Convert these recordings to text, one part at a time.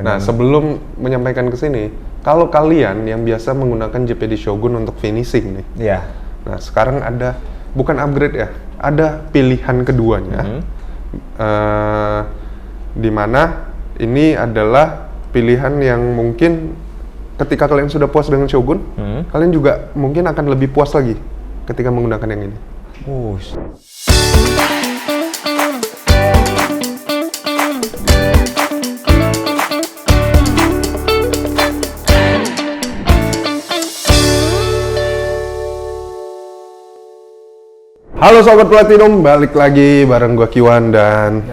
Nah, sebelum menyampaikan ke sini, kalau kalian yang biasa menggunakan JPD Shogun untuk finishing nih. Iya. Nah, sekarang ada bukan upgrade ya, ada pilihan keduanya. Di mana ini adalah pilihan yang mungkin ketika kalian sudah puas dengan Shogun, kalian juga mungkin akan lebih puas lagi ketika menggunakan yang ini. Halo Sobat Platinum, balik lagi bareng gua Kiwan dan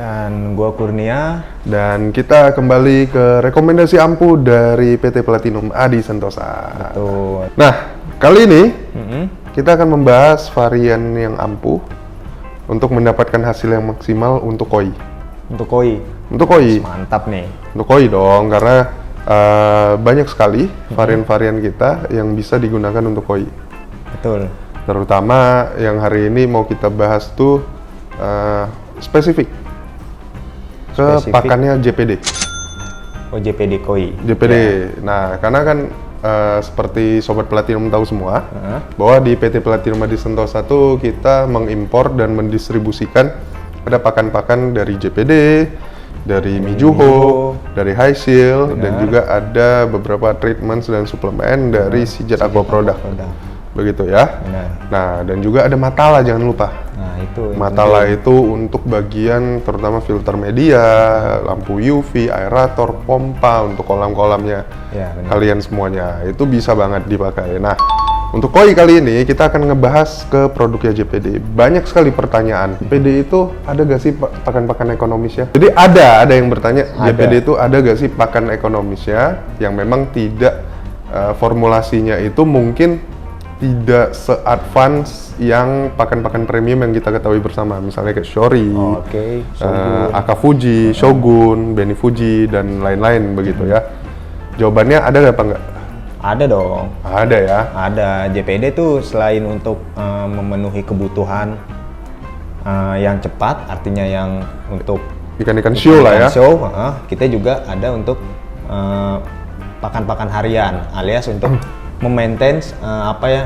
gua Kurnia. Dan kita kembali ke rekomendasi ampuh dari PT Platinum Adi Sentosa. Betul. Nah, kali ini kita akan membahas varian yang ampuh untuk mendapatkan hasil yang maksimal untuk koi. Untuk koi? Untuk koi. Mantap nih. Untuk koi dong, karena banyak sekali varian-varian kita yang bisa digunakan untuk koi. Betul. Terutama yang hari ini mau kita bahas tuh spesifik ke pakannya JPD. Oh, JPD koi. JPD. Nah, karena kan seperti Sobat Platinum tahu semua bahwa di PT Platinum Adi Sentosa tuh kita mengimpor dan mendistribusikan ada pakan-pakan dari JPD, dari Mizuho, dari Highseal, dan juga ada beberapa treatments dan suplemen dari Sijet Aqua Product. Begitu ya. Benar. Nah, dan juga ada Matala, jangan lupa. Nah, itu Matala itu untuk bagian terutama filter media, lampu UV, aerator, pompa untuk kolam-kolamnya. Ya, benar. Kalian semuanya itu bisa banget dipakai. Nah, untuk koi kali ini kita akan ngebahas ke produknya JPD. Banyak sekali pertanyaan. JPD itu ada gak sih pakan-pakan ekonomisnya? Jadi ada yang bertanya, JPD itu ada gak sih pakan ekonomisnya yang memang tidak formulasinya itu mungkin tidak se-advance yang pakan-pakan premium yang kita ketahui bersama, misalnya kayak Shori, Akafuji, Shogun, Beni Fuji, dan lain-lain begitu ya. Jawabannya ada nggak apa nggak? Ada dong. Ada ya? Ada. JPD tuh selain untuk memenuhi kebutuhan yang cepat, artinya yang untuk ikan-ikan show lah ya? Kita juga ada untuk pakan-pakan harian, alias untuk memaintain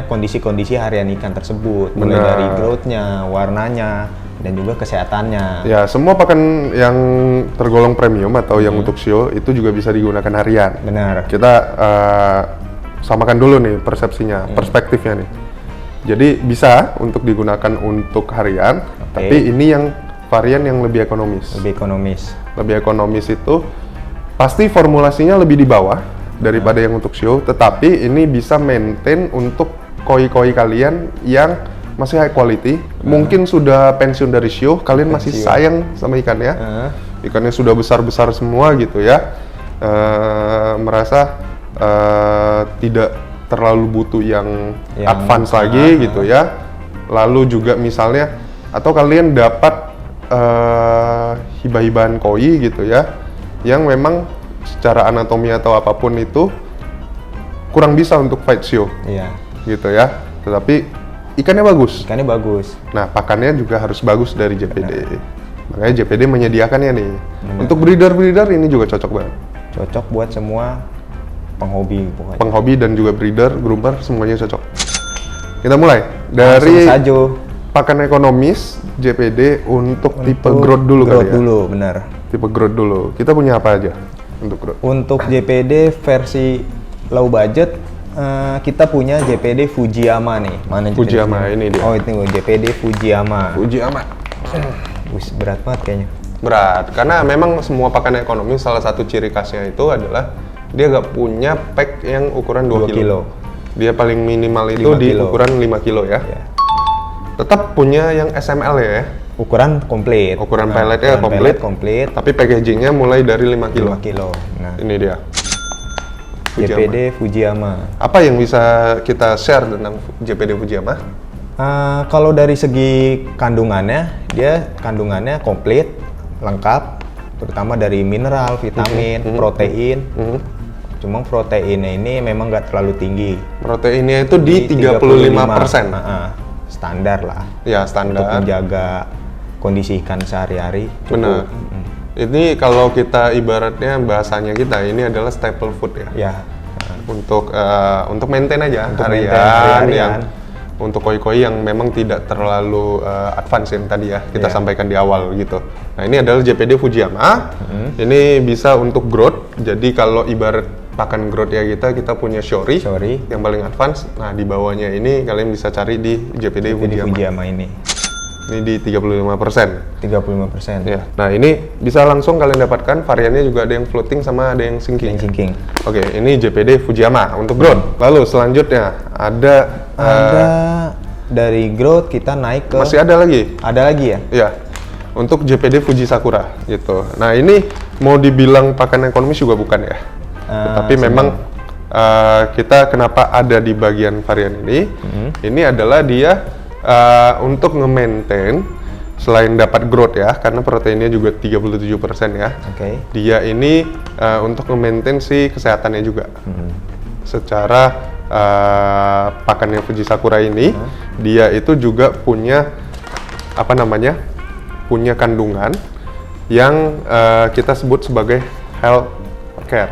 kondisi-kondisi harian ikan tersebut, mulai dari growth-nya, warnanya, dan juga kesehatannya. Ya, semua pakan yang tergolong premium atau yang untuk show itu juga bisa digunakan harian. Benar. Kita samakan dulu nih persepsinya, perspektifnya nih. Jadi bisa untuk digunakan untuk harian, tapi ini yang varian yang lebih ekonomis. Lebih ekonomis itu pasti formulasinya lebih di bawah daripada yang untuk show, tetapi ini bisa maintain untuk koi-koi kalian yang masih high quality. Mungkin sudah pensiun dari show, kalian masih sayang sama ikannya. Ikannya sudah besar-besar semua gitu ya. Merasa tidak terlalu butuh yang advance lagi gitu ya. Lalu juga misalnya, atau kalian dapat hibah-hibahan koi gitu ya, yang memang secara anatomi atau apapun itu kurang bisa untuk fight show, gitu ya. Tetapi ikannya bagus. Nah, pakannya juga harus bagus dari JPD. Makanya JPD menyediakannya nih. Untuk breeder ini juga cocok banget. Cocok buat semua penghobi pokoknya. Penghobi dan juga breeder, groomer, semuanya cocok. Kita mulai dari pakan ekonomis JPD untuk tipe growth dulu kali ya. Benar. Tipe growth dulu. Kita punya apa aja? Untuk JPD versi low budget, kita punya JPD Fujiyama nih. Mana Fujiyama ini dia? Oh, itu JPD Fujiyama. Berat banget kayaknya. Berat, karena memang semua pakan ekonomi salah satu ciri khasnya itu adalah dia gak punya pack yang ukuran 2 kilo. Dia paling minimal itu di ukuran 5 kilo ya. Tetap punya yang SML ya. Ukuran komplit. Ukuran pelletnya komplit. Tapi packagingnya mulai dari 5 kilo. Nah, ini dia. JPD Fujiyama. Apa yang bisa kita share tentang JPD Fujiyama? Kalau dari segi kandungannya, dia kandungannya komplit, lengkap, terutama dari mineral, vitamin, protein. Cuma proteinnya ini memang nggak terlalu tinggi. Proteinnya itu di 35%. Standar lah. Ya, standar. Untuk menjaga kondisi ikan sehari-hari. Benar. Ini kalau kita ibaratnya bahasanya kita ini adalah staple food ya. Ya. Untuk maintain aja Untuk harian, maintain harian. yang untuk koi-koi yang memang tidak terlalu advance yang tadi ya kita sampaikan di awal gitu. Nah ini adalah JPD Fujiyama. Ini bisa untuk growth. Jadi kalau ibarat pakan growth ya kita punya Shori yang paling advance. Nah di bawahnya ini kalian bisa cari di JPD Fujiyama ini. Ini di 35%. 35%. Ya. Nah ini bisa langsung kalian dapatkan. Variannya juga ada yang floating sama ada yang sinking. Oke, ini JPD Fujiyama untuk growth. Lalu selanjutnya ada dari growth kita naik ke. Masih ada lagi? Ada lagi ya? Iya. Untuk JPD Fuji Sakura gitu. Nah ini mau dibilang pakan ekonomis juga bukan ya. Tapi memang kita kenapa ada di bagian varian ini? Ini adalah dia untuk nge-maintain selain dapat growth ya, karena proteinnya juga 37% ya. Dia ini untuk nge-maintain si kesehatannya juga. Secara pakannya Fuji Sakura ini, dia itu juga punya punya kandungan yang kita sebut sebagai health care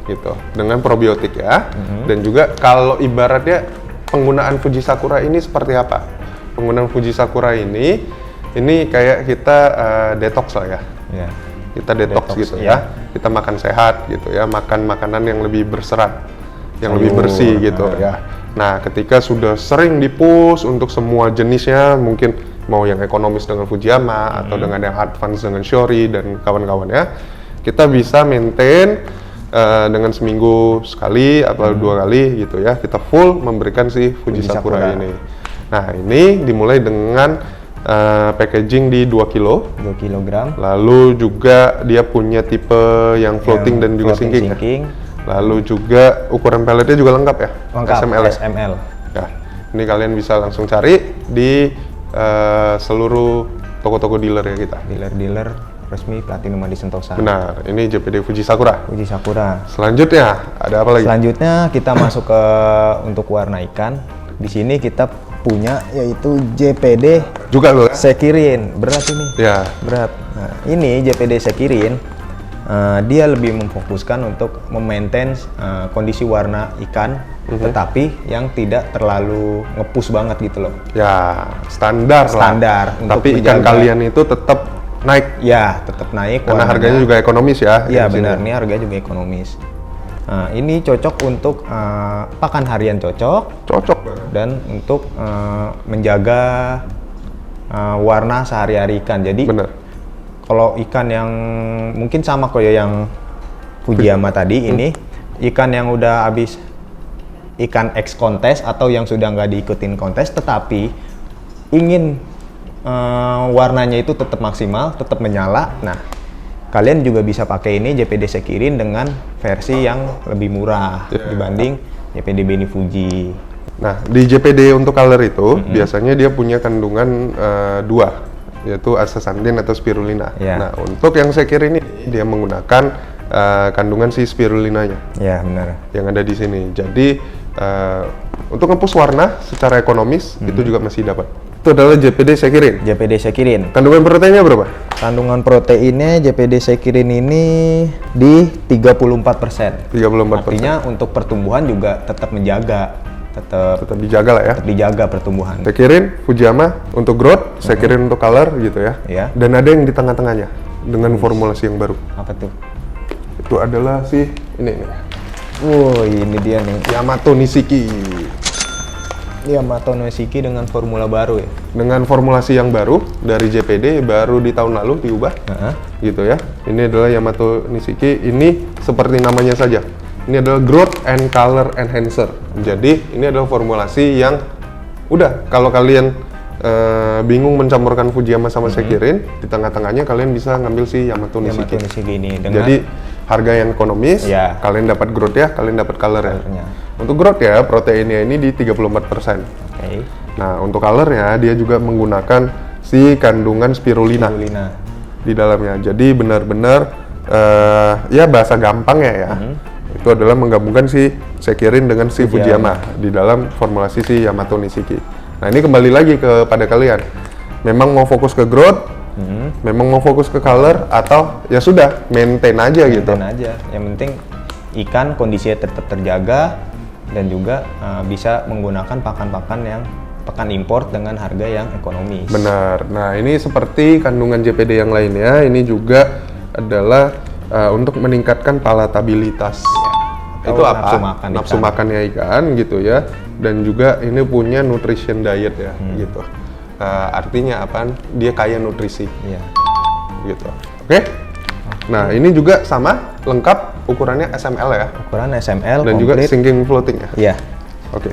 gitu, dengan probiotik ya. Dan juga kalau ibaratnya penggunaan Fuji Sakura ini seperti apa? Penggunaan Fuji Sakura ini kayak kita detox lah ya. Kita detox gitu ya. Kita makan sehat gitu ya, makan makanan yang lebih berserat, yang lebih bersih gitu ya. Nah, ketika sudah sering di-push untuk semua jenisnya, mungkin mau yang ekonomis dengan Fujiyama atau dengan yang advance dengan Shori dan kawan-kawannya, kita bisa maintain dengan seminggu sekali atau 2 kali gitu ya, kita full memberikan si Fuji Sakura ini. Nah ini dimulai dengan packaging di 2 kg. Lalu juga dia punya tipe yang floating dan juga sinking. Lalu juga ukuran pelletnya juga lengkap ya? Lengkap, SML. Ya, ini kalian bisa langsung cari di seluruh toko-toko dealer ya kita. Dealer resmi Platinum Adi Sentosa. Benar, ini JPD Fuji Sakura. Selanjutnya ada apa lagi? Selanjutnya kita masuk ke untuk warna ikan. Di sini kita punya yaitu JPD juga loh. Sekirin. Berat ini. Ya. Berat. Nah, ini JPD Sekirin dia lebih memfokuskan untuk memaintain kondisi warna ikan, tetapi yang tidak terlalu nge-push banget gitu loh. Ya, standar. Tapi ikan kalian itu tetap naik. Ya, tetap naik. Karena harganya juga ekonomis ya. Iya benar, ini harganya juga ekonomis. Nah, ini cocok untuk pakan harian cocok banget. Dan untuk menjaga warna sehari-hari ikan. Jadi kalau ikan yang mungkin sama kayak yang Fujiyama tadi, ini ikan yang udah habis ikan X kontes atau yang sudah nggak diikutin kontes tetapi ingin warnanya itu tetap maksimal, tetap menyala. Nah, kalian juga bisa pakai ini JPD Sekirin dengan versi yang lebih murah dibanding JPD Beni Fuji. Nah, di JPD untuk color itu biasanya dia punya kandungan 2, yaitu astaxanthin atau spirulina. Nah, untuk yang Sekirin ini dia menggunakan kandungan si spirulinanya. Ya, benar. Yang ada di sini. Jadi untuk nge-push warna secara ekonomis itu juga masih dapat. Itu adalah JPD Sekirin. Kandungan proteinnya berapa? Kandungan proteinnya JPD Sekirin ini di 34%. 34%. Artinya untuk pertumbuhan juga tetap menjaga. Tetap dijaga lah ya. Tetap dijaga pertumbuhan. Sekirin, Fujiyama untuk growth, Sekirin untuk color gitu ya. Dan ada yang di tengah-tengahnya dengan formulasi yang baru. Apa tuh? Itu adalah si ini. Ini dia nih. Yamato Nishiki. Yamato Nishiki dengan formula baru ya? Dengan formulasi yang baru dari JPD, baru di tahun lalu diubah, gitu ya. Ini adalah Yamato Nishiki. Ini seperti namanya saja. Ini adalah Growth and Color Enhancer. Jadi ini adalah formulasi yang udah kalau kalian bingung mencampurkan Fujiyama sama Sekirin, di tengah-tengahnya kalian bisa ngambil si Yamato Nishiki. Ini Jadi harga yang ekonomis, kalian dapat growth ya, kalian dapat color ya. Untuk growth ya, proteinnya ini di 34%. Nah, untuk colornya dia juga menggunakan si kandungan spirulina di dalamnya. Jadi benar-benar ya bahasa gampang ya. Itu adalah menggabungkan si Sekirin dengan si Fujiyama di dalam formulasi si Yamato Nishiki. Nah, ini kembali lagi kepada kalian. Memang mau fokus ke growth, memang mau fokus ke color atau ya sudah maintain aja gitu. Maintain aja. Yang penting ikan kondisinya tetap terjaga dan juga bisa menggunakan pakan-pakan yang pakan import dengan harga yang ekonomis. Benar. Nah, ini seperti kandungan JPD yang lainnya, ini juga adalah untuk meningkatkan palatabilitas. Ya, Itu apa? nafsu makannya ikan gitu ya. Dan juga ini punya nutrition diet ya, gitu. Artinya apa? Dia kaya nutrisi. Iya. Gitu. Oke? Nah, ini juga sama, lengkap, ukurannya SML ya. Ukuran SML Dan juga sinking floating ya. Iya. Oke.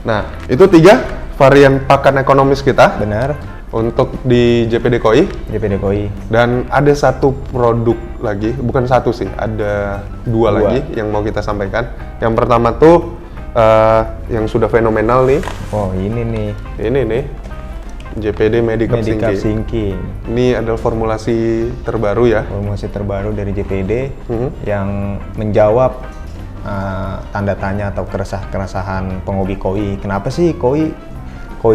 Nah, itu 3 varian pakan ekonomis kita Benar. untuk di JPD Koi. JPD Koi. Dan ada satu produk lagi, bukan satu sih, ada dua lagi yang mau kita sampaikan. Yang pertama tuh yang sudah fenomenal nih. Oh, ini nih. Ini nih, JPD Medicap Medicap Sinking. Sinking. Ini adalah formulasi terbaru ya. Formulasi terbaru dari JPD yang menjawab tanda tanya atau keresahan penghobi koi. Kenapa sih koi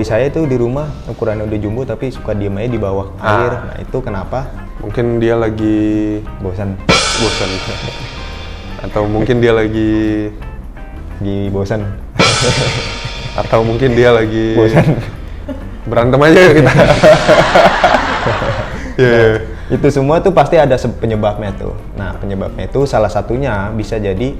saya itu di rumah ukurannya udah jumbo tapi suka diem aja di bawah air. Nah, itu kenapa? Mungkin dia lagi Bosan. Atau mungkin dia lagi Bosan. atau mungkin dia lagi Bosan. berantem aja ya kita. Yeah. Itu semua tuh pasti ada penyebabnya tuh. Nah, penyebabnya itu salah satunya bisa jadi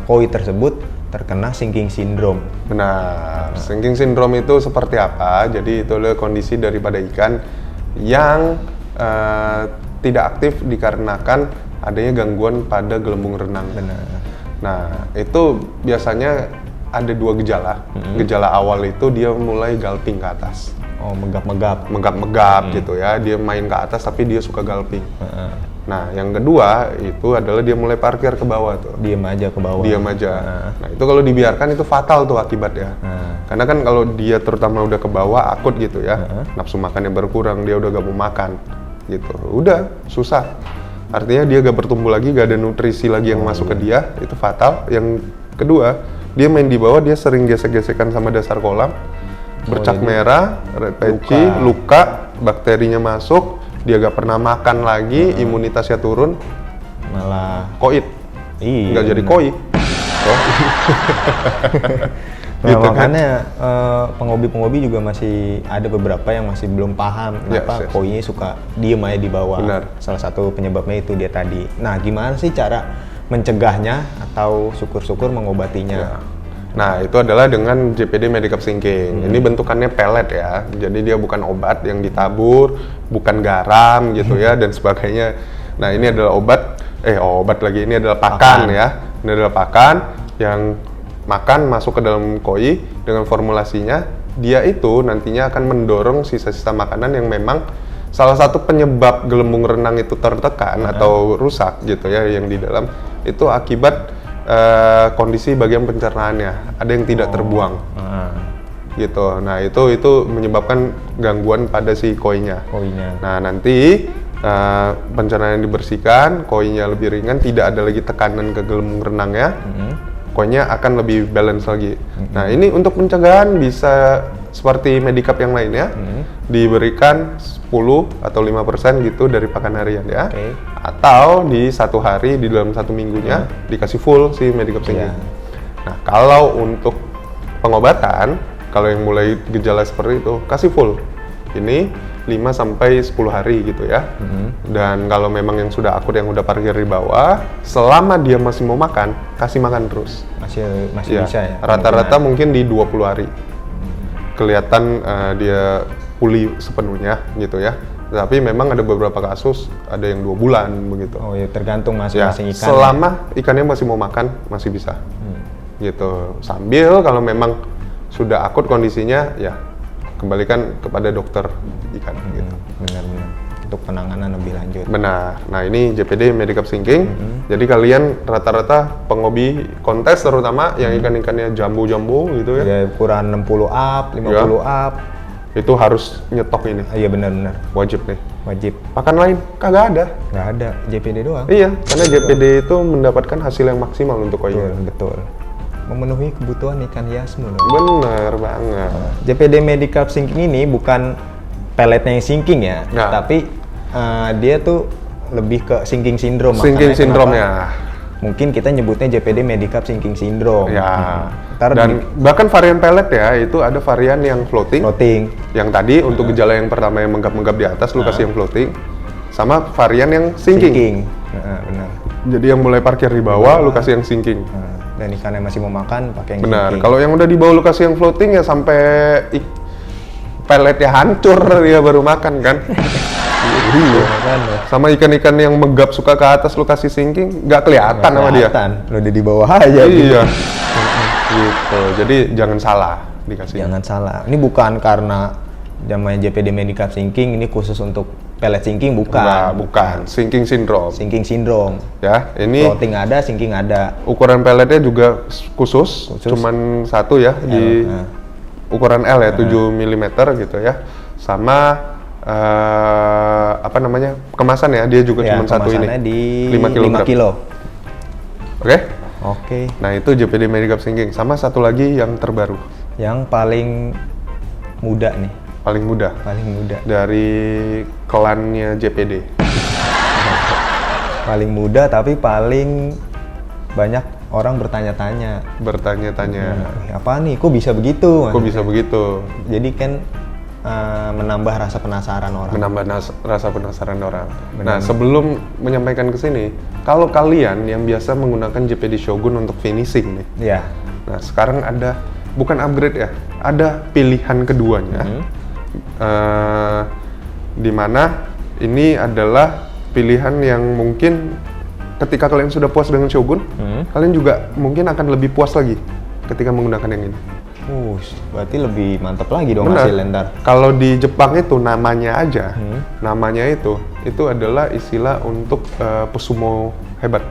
koi tersebut terkena sinking syndrome. Benar. Sinking syndrome itu seperti apa? Jadi itu adalah kondisi daripada ikan yang tidak aktif dikarenakan adanya gangguan pada gelembung renang. Benar. Nah, itu biasanya ada 2 gejala. Gejala awal itu dia mulai galping ke atas. Oh, megap-megap. Megap-megap gitu ya, dia main ke atas tapi dia suka galping. Nah, yang kedua itu adalah dia mulai parkir ke bawah tuh. Diam aja ke bawah. Diam aja. Nah, itu kalau dibiarkan itu fatal tuh akibatnya. Karena kan kalau dia terutama udah ke bawah akut gitu ya, nafsu makannya berkurang, dia udah gak mau makan gitu. Udah susah. Artinya dia gak bertumbuh lagi, gak ada nutrisi lagi yang masuk ke dia, itu fatal. Yang kedua, dia main di bawah, dia sering gesek-gesekan sama dasar kolam. Bercak merah, red patchy, luka, bakterinya masuk, dia gak pernah makan lagi, imunitasnya turun, Malah koit, iya. nggak jadi koi. Nah, Gitu kan? makanya penghobi-penghobi juga masih ada beberapa yang masih belum paham kenapa Yes. koinya suka diem aja di bawah. Benar. Salah satu penyebabnya itu dia tadi. Nah, gimana sih cara mencegahnya atau syukur-syukur mengobatinya? Ya. Nah, itu adalah dengan JPD Medicap Sinking. Ini bentukannya pelet ya. Jadi dia bukan obat yang ditabur, bukan garam gitu ya dan sebagainya. Nah, ini adalah obat lagi. Ini adalah pakan ya. Ini adalah pakan yang makan masuk ke dalam koi dengan formulasinya. Dia itu nantinya akan mendorong sisa-sisa makanan yang memang salah satu penyebab gelembung renang itu tertekan atau rusak gitu ya yang di dalam itu akibat kondisi bagian pencernaannya ada yang tidak terbuang gitu. Nah itu menyebabkan gangguan pada si koinya. Nah nanti pencernaan dibersihkan, koinya lebih ringan, tidak ada lagi tekanan ke gelembung renangnya, koinya akan lebih balance lagi. Nah ini untuk pencegahan bisa seperti Medicap yang lainnya, diberikan 10 atau 5% gitu dari pakan harian ya. Atau di satu hari, di dalam satu minggunya dikasih full si Medicap Sinking. Nah kalau untuk pengobatan, kalau yang mulai gejala seperti itu, kasih full. Ini 5-10 hari gitu ya. Dan kalau memang yang sudah akut, yang udah parkir di bawah, selama dia masih mau makan, kasih makan terus. Masih bisa ya? Rata-rata mungkin di 20 hari. Kelihatan dia pulih sepenuhnya gitu ya. Tapi memang ada beberapa kasus, ada yang 2 bulan begitu. Oh ya, tergantung masing-masing ikan. Selama ikannya masih mau makan, masih bisa. Gitu. Sambil kalau memang sudah akut kondisinya, ya kembalikan kepada dokter ikan gitu. Benar-benar. Untuk penanganan lebih lanjut. Benar. Nah ini JPD Medicap Sinking. Jadi kalian rata-rata penghobi kontes terutama yang ikan-ikannya jambu-jambu gitu ya. Ya ukuran 60 up, 50 up. Itu harus nyetok ini. Iya benar-benar. Wajib nih. Wajib. Pakan lain kagak ada. Nggak ada, JPD doang. Iya, karena JPD itu mendapatkan hasil yang maksimal untuk koi. Betul. Memenuhi kebutuhan ikan hiasmu. Bener banget. JPD Medicap Sinking ini bukan peletnya yang sinking ya, Nah. tapi dia tuh lebih ke sinking syndrome. Sinking Makanya syndrome kenapa ya. mungkin kita nyebutnya JPD Medicap sinking syndrome. Ya. Ntar Dan bahkan varian pellet ya, itu ada varian yang floating. floating. Yang tadi untuk gejala yang pertama yang menggap-menggap di atas, lu kasih yang floating. Sama varian yang sinking. Benar. Jadi yang mulai parkir di bawah, lu kasih yang sinking. Dan ikan yang masih mau makan pakai yang Benar. sinking. Kalau yang udah di bawah lu kasih yang floating ya sampai pelletnya hancur dia baru makan kan. Iya. Makanya. Sama ikan-ikan yang menggap suka ke atas lu kasih sinking, nggak kelihatan sama dia. Lo udah di bawah aja. Iya. Gitu. Jadi jangan salah dikasih. Jangan salah. Ini bukan karena namanya JPD Medicap sinking, ini khusus untuk pellet sinking bukan. Bukan. Sinking syndrome. Sinking syndrome. Ya, ini Floating ada, sinking ada. ukuran pelletnya juga khusus. Cuman satu ya di ukuran L ya, 7 mm gitu ya. Sama apa namanya, kemasan ya, dia juga cuma satu ini, kemasannya di 5 kg. Oke? Oke. Nah itu JPD Medicap sinking. Sama satu lagi yang terbaru, Yang paling muda nih, paling muda paling muda. dari klannya JPD. Paling muda tapi paling banyak orang bertanya-tanya. Bertanya-tanya, Apa nih, kok bisa begitu? kok bisa begitu? Jadi kan menambah rasa penasaran orang. Menambah rasa penasaran orang. Nah, sebelum menyampaikan ke sini, kalau kalian yang biasa menggunakan JPD Shogun untuk finishing nih, Iya. nah sekarang ada, bukan upgrade ya, ada pilihan keduanya, di mana ini adalah pilihan yang mungkin ketika kalian sudah puas dengan Shogun, kalian juga mungkin akan lebih puas lagi ketika menggunakan yang ini. Berarti lebih mantap lagi dong Benar. hasilnya ntar. Kalau di Jepang itu namanya aja, namanya itu adalah istilah untuk pesumo hebat.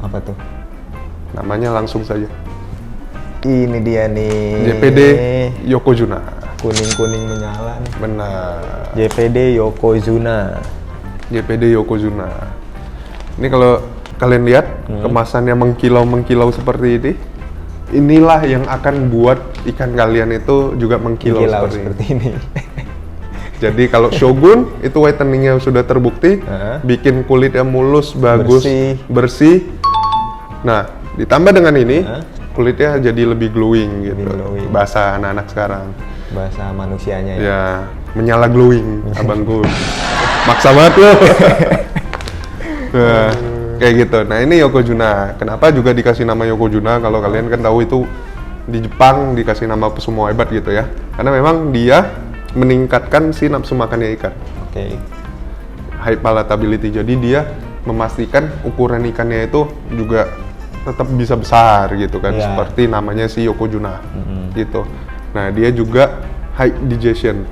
Apa tuh? Namanya langsung saja Ini dia nih. JPD Yokozuna. Kuning-kuning menyala nih. Benar. JPD Yokozuna. JPD Yokozuna. Ini kalau kalian lihat kemasannya mengkilau seperti ini, inilah yang akan buat ikan kalian itu juga mengkilau seperti ini. Jadi kalau Shogun itu whiteningnya sudah terbukti, bikin kulitnya mulus, bagus, bersih. Nah, ditambah dengan ini, kulitnya jadi lebih glowing gitu. glowing. Bahasa anak-anak sekarang. Bahasa manusianya ya. Ya, menyala glowing, abangku. Maksa banget lo. Nah, kayak gitu. Nah, ini Yokozuna. Kenapa juga dikasih nama Yokozuna? Kalau kalian kan tahu itu di Jepang dikasih nama pesumo hebat gitu ya. Karena memang dia meningkatkan si nafsu makannya ikan. Oke. High palatability. Jadi dia memastikan ukuran ikannya itu juga tetap bisa besar gitu kan. Yeah. Seperti namanya si Yokozuna. Gitu. Nah, dia juga high digestion.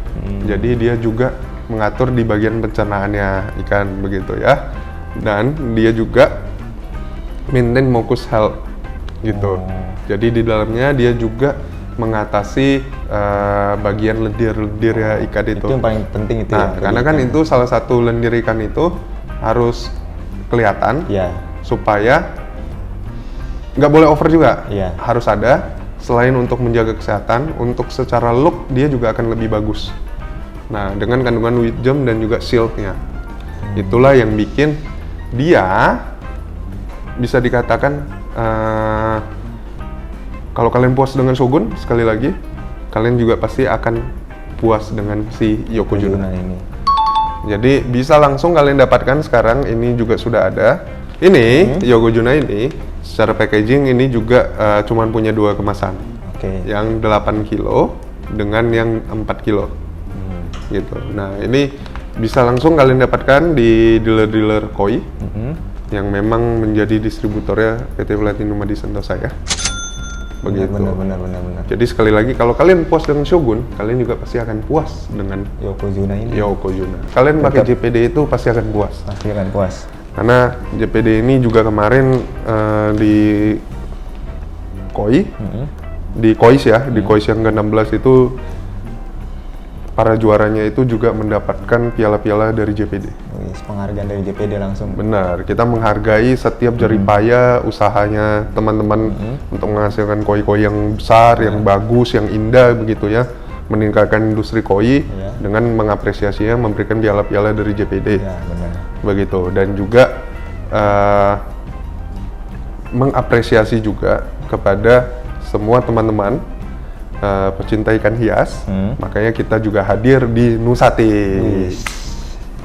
Jadi dia juga mengatur di bagian pencernaannya ikan begitu ya. Dan dia juga maintain mucus health gitu. Jadi di dalamnya dia juga mengatasi bagian lendir-lendir ya ikan itu. Itu yang paling penting itu Nah, ya. karena kan itu salah satu lendir ikan itu harus kelihatan Ya. supaya nggak boleh over juga. Iya. Harus ada. Selain untuk menjaga kesehatan, untuk secara look dia juga akan lebih bagus. Nah, dengan kandungan wisdom dan juga silknya. Itulah yang bikin dia bisa dikatakan kalau kalian puas dengan Shogun, sekali lagi kalian juga pasti akan puas dengan si Yokozuna ini. Jadi bisa langsung kalian dapatkan sekarang, ini juga sudah ada. Ini Yokozuna ini secara packaging ini juga cuman punya 2 kemasan. Oke. Yang 8 kilo dengan yang 4 kilo. Gitu. Nah, ini bisa langsung kalian dapatkan di dealer-dealer koi yang memang menjadi distributornya PT Platinum Madi Sentosa ya. Begitu. Benar. Jadi sekali lagi kalau kalian puas dengan Shogun, kalian juga pasti akan puas dengan Yokozuna ini. Yokozuna. Kalian pakai JPD itu pasti akan puas. Pasti akan puas. Karena JPD ini juga kemarin di koi, di kois ya, di kois yang ke-16 itu para juaranya itu juga mendapatkan piala-piala dari JPD. Penghargaan dari JPD langsung. Benar, kita menghargai setiap jeripaya usahanya teman-teman untuk menghasilkan koi-koi yang besar, yang bagus, yang indah begitu ya. meningkatkan industri koi Iya. dengan mengapresiasinya, memberikan piala-piala dari JPD. Ya, benar. Begitu. Dan juga mengapresiasi juga kepada semua teman-teman pecinta ikan hias. Makanya kita juga hadir di Nusati.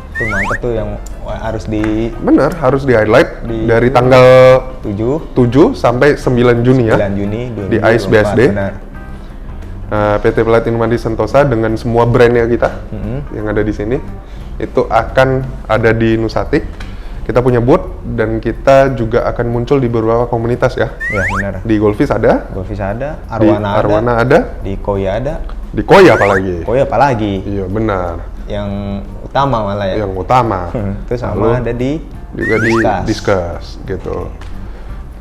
Itu mantep tuh yang harus di Bener, harus di-highlight dari tanggal 7 sampai 9 Juni ya. 9 Juni Di ICE 2024, BSD. benar. PT Platinum Adi Sentosa dengan semua brandnya kita yang ada di sini itu akan ada di Nusati. Kita punya booth dan kita juga akan muncul di beberapa komunitas ya. Ya, benar. Di Golfis ada, Golfis ada, di Arwana ada, Arwana ada, di Koi ada. di Koi apalagi. Koi apalagi? Iya benar, Yang utama malah ya. yang utama. Itu sama Lalu ada di juga di Discuss gitu.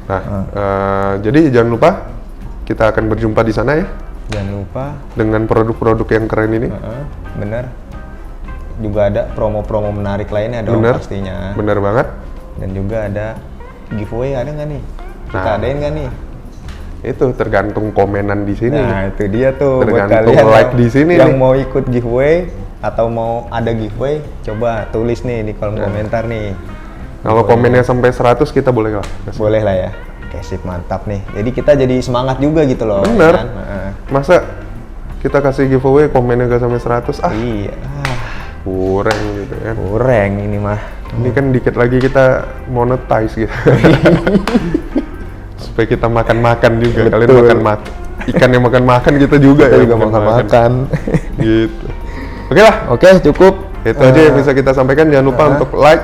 Nah, jadi jangan lupa kita akan berjumpa di sana ya Jangan lupa, dengan produk-produk yang keren ini. bener. Juga ada promo-promo menarik lainnya dong Bener, pastinya. bener banget. Dan juga ada giveaway, ada nggak nih? Kita Nah. adain nggak nih? Itu tergantung komenan di sini. Nah, itu dia tuh buat Tergantung kalian like yang, di sini yang nih. mau ikut giveaway atau mau ada giveaway, coba tulis nih di kolom komentar nih. Kalau komennya sampai 100 kita boleh lah. Boleh lah ya. Oke, sip, mantap nih. Jadi kita jadi semangat juga gitu loh. Bener. Kan? Masa kita kasih giveaway komennya gak sampai 100? Iya. Kurang gitu kan. Kurang ini mah. Ini kan dikit lagi kita monetize gitu. Supaya kita makan-makan juga. Kalian Betul. makan ikan yang makan-makan kita juga Kita ya. juga makan-makan. Gitu. Oke lah. Oke, cukup. Itu aja yang bisa kita sampaikan. Jangan lupa untuk like,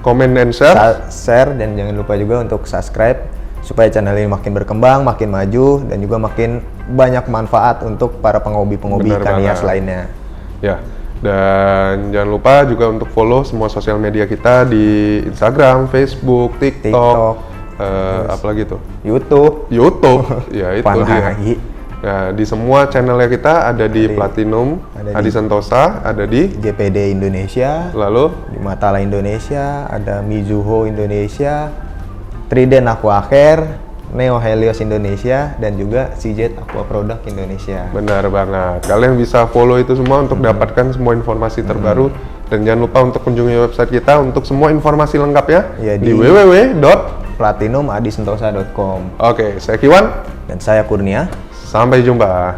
comment, dan share. Share dan jangan lupa juga untuk subscribe supaya channel ini makin berkembang, makin maju dan juga makin banyak manfaat untuk para penghobi-penghobi Benar ikan hias banget. lainnya. Ya, dan jangan lupa juga untuk follow semua sosial media kita di Instagram, Facebook, TikTok, apalagi tuh, YouTube, YouTube, ya itu apaan dia. lagi? Nah, di semua channelnya kita ada di Platinum, ada Adi di- Sentosa, ada di, JPD Indonesia, lalu di Matala Indonesia, ada Mizuho Indonesia, Trident Aquacare, Neo Helios Indonesia, dan juga CJ Aqua Product Indonesia. benar banget. Kalian bisa follow itu semua untuk dapatkan semua informasi terbaru. Dan jangan lupa untuk kunjungi website kita untuk semua informasi lengkapnya Ya, di di- www. PlatinumAdisentosa.com. Oke, saya Kiwan. Dan saya Kurnia. Sampai jumpa.